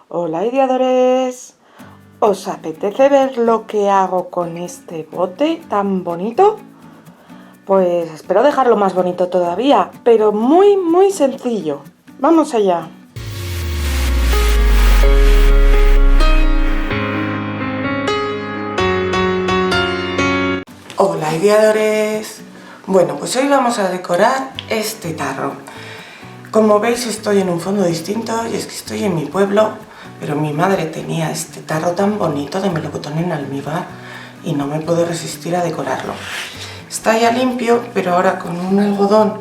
Hola ideadores, ¿os apetece ver lo que hago con este bote tan bonito? Pues espero dejarlo más bonito todavía, pero muy sencillo. ¡Vamos allá! Hola ideadores, bueno, pues hoy vamos a decorar este tarro. Como veis estoy en un fondo distinto y es que estoy en mi pueblo, pero mi madre tenía este tarro tan bonito de melocotón en almíbar y no me puedo resistir a decorarlo. Está ya limpio, pero ahora con un algodón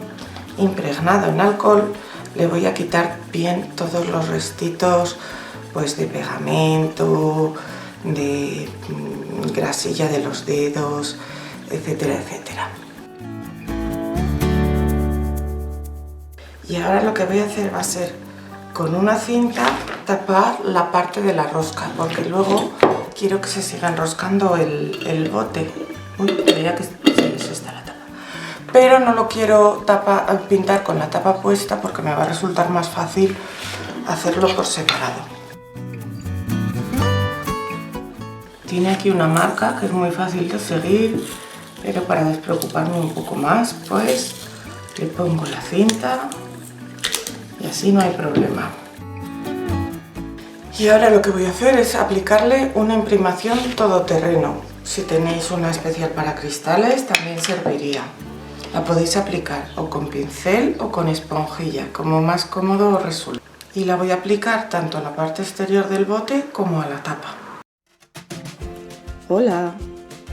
impregnado en alcohol le voy a quitar bien todos los restitos pues de pegamento, de grasilla de los dedos, etcétera, etcétera. Y ahora lo que voy a hacer va a ser con una cinta tapar la parte de la rosca, porque luego quiero que se siga enroscando el bote. Uy, mira que sí, está la tapa. Pero no lo quiero pintar con la tapa puesta porque me va a resultar más fácil hacerlo por separado. Tiene aquí una marca que es muy fácil de seguir, pero para despreocuparme un poco más, pues le pongo la cinta. Y así no hay problema. Y ahora lo que voy a hacer es aplicarle una imprimación todoterreno. Si tenéis una especial para cristales también serviría. La podéis aplicar o con pincel o con esponjilla, como más cómodo os resulte. Y la voy a aplicar tanto a la parte exterior del bote como a la tapa. Hola,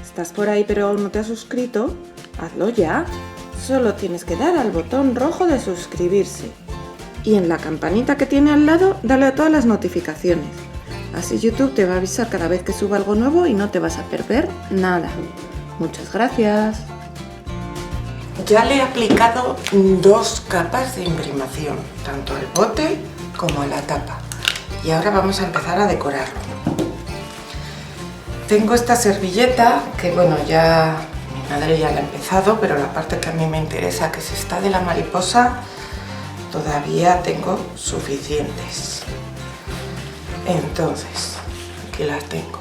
¿estás por ahí pero aún no te has suscrito? Hazlo ya. Solo tienes que dar al botón rojo de suscribirse. Y en la campanita que tiene al lado, dale a todas las notificaciones. Así YouTube te va a avisar cada vez que suba algo nuevo y no te vas a perder nada. Muchas gracias. Ya le he aplicado 2 capas de imprimación, tanto al bote como a la tapa. Y ahora vamos a empezar a decorarlo. Tengo esta servilleta, que bueno, ya mi madre ya la ha empezado, pero la parte que a mí me interesa, que es esta de la mariposa, todavía tengo suficientes. Entonces, aquí las tengo.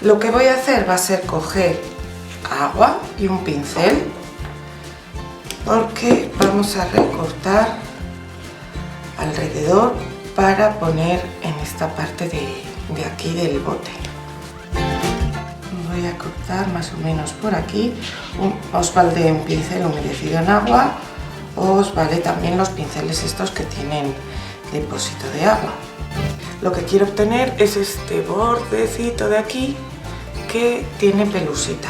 Lo que voy a hacer va a ser coger agua y un pincel, porque vamos a recortar alrededor para poner en esta parte de aquí del bote. Voy a cortar más o menos por aquí. Os vale un pincel humedecido en agua. Os vale también los pinceles estos que tienen depósito de agua. Lo que quiero obtener es este bordecito de aquí que tiene pelusita.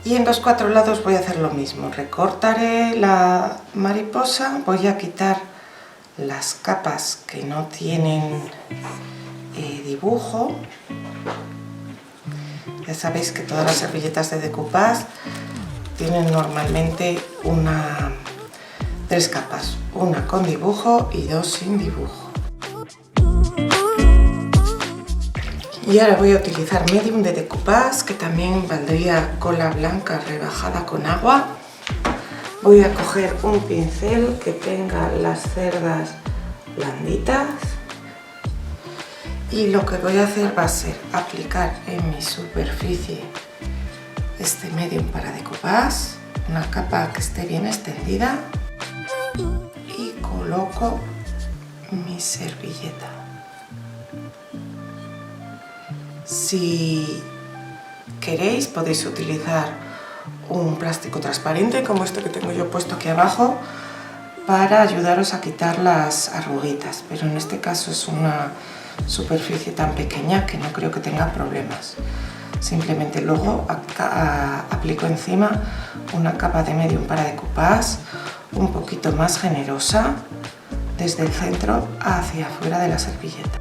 Y en los 4 lados voy a hacer lo mismo. Recortaré la mariposa, voy a quitar las capas que no tienen dibujo. Ya sabéis que todas las servilletas de decoupage tienen normalmente 3 capas, una con dibujo y 2 sin dibujo. Y ahora voy a utilizar medium de decoupage, que también valdría cola blanca rebajada con agua. Voy a coger un pincel que tenga las cerdas blanditas. Y lo que voy a hacer va a ser aplicar en mi superficie este medium para decoupage, una capa que esté bien extendida, y coloco mi servilleta. Si queréis podéis utilizar un plástico transparente como este que tengo yo puesto aquí abajo para ayudaros a quitar las arruguitas, pero en este caso es una superficie tan pequeña que no creo que tenga problemas. Simplemente luego aplico encima una capa de medium para decoupage un poquito más generosa desde el centro hacia afuera de la servilleta.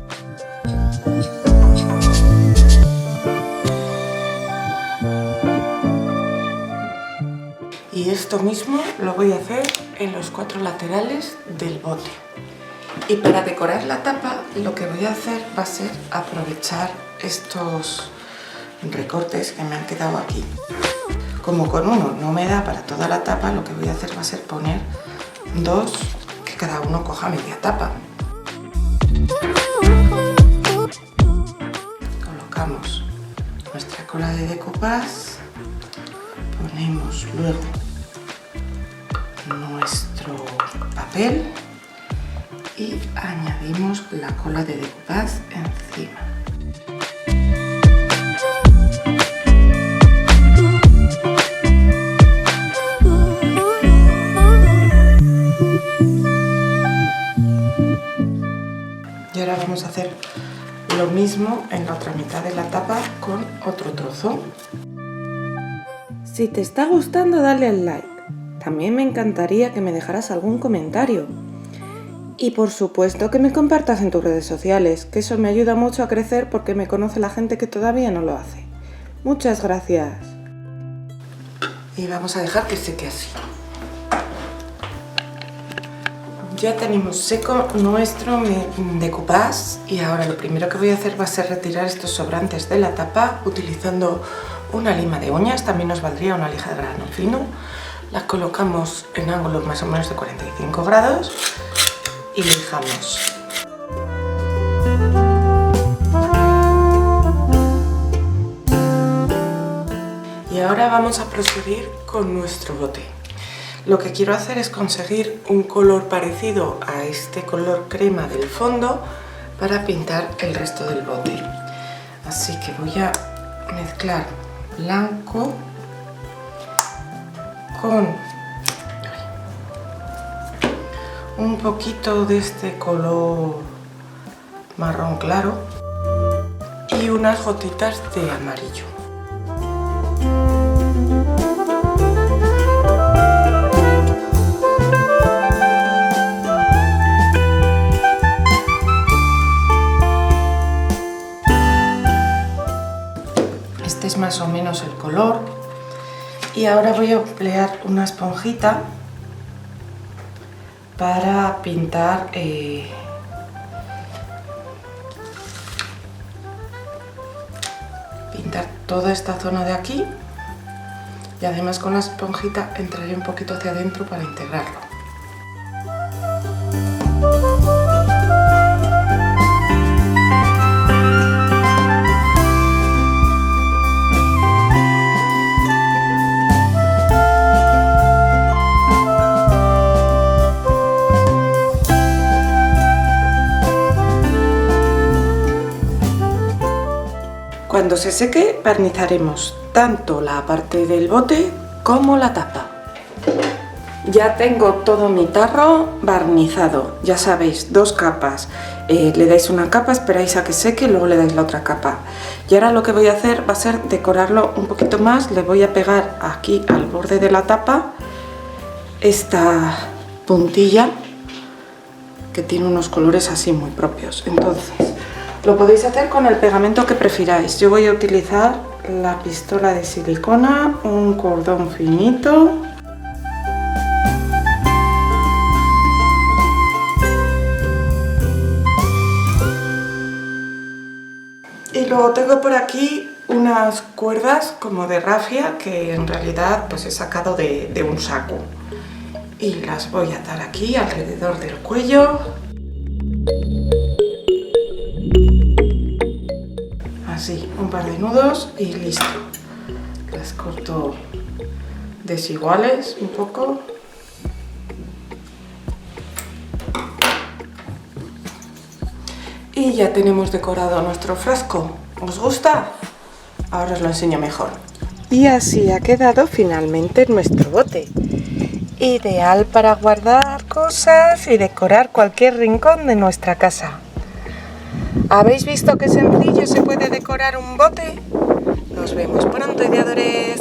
Y esto mismo lo voy a hacer en los 4 laterales del bote. Y para decorar la tapa lo que voy a hacer va a ser aprovechar estos recortes que me han quedado aquí. Como con uno no me da para toda la tapa, lo que voy a hacer va a ser poner dos, que cada uno coja media tapa. Colocamos nuestra cola de decoupage, ponemos luego nuestro papel y añadimos la cola de decoupage encima. Y ahora vamos a hacer lo mismo en la otra mitad de la tapa con otro trozo. Si te está gustando, dale al like. También me encantaría que me dejaras algún comentario. Y por supuesto que me compartas en tus redes sociales, que eso me ayuda mucho a crecer porque me conoce la gente que todavía no lo hace. Muchas gracias. Y vamos a dejar que seque así. Ya tenemos seco nuestro decoupage y ahora lo primero que voy a hacer va a ser retirar estos sobrantes de la tapa utilizando una lima de uñas, también nos valdría una lija de grano fino. Las colocamos en ángulos más o menos de 45 grados y lijamos. Y ahora vamos a proseguir con nuestro bote. Lo que quiero hacer es conseguir un color parecido a este color crema del fondo para pintar el resto del bote. Así que voy a mezclar blanco con un poquito de este color marrón claro y unas gotitas de amarillo. Este es más o menos el color y ahora voy a emplear una esponjita para pintar toda esta zona de aquí y además con la esponjita entraré un poquito hacia adentro para integrarlo. Cuando se seque, barnizaremos tanto la parte del bote como la tapa. Ya tengo todo mi tarro barnizado, ya sabéis, 2 capas. Le dais una capa, esperáis a que seque y luego le dais la otra capa. Y ahora lo que voy a hacer va a ser decorarlo un poquito más. Le voy a pegar aquí al borde de la tapa esta puntilla que tiene unos colores así muy propios. Entonces, lo podéis hacer con el pegamento que prefiráis. Yo voy a utilizar la pistola de silicona, un cordón finito. Y luego tengo por aquí unas cuerdas como de rafia que en realidad pues he sacado de un saco. Y las voy a atar aquí alrededor del cuello. Así, un par de nudos y listo. Las corto desiguales un poco. Y ya tenemos decorado nuestro frasco. ¿Os gusta? Ahora os lo enseño mejor. Y así ha quedado finalmente nuestro bote. Ideal para guardar cosas y decorar cualquier rincón de nuestra casa. ¿Habéis visto qué sencillo se puede decorar un bote? Nos vemos pronto, ideadores.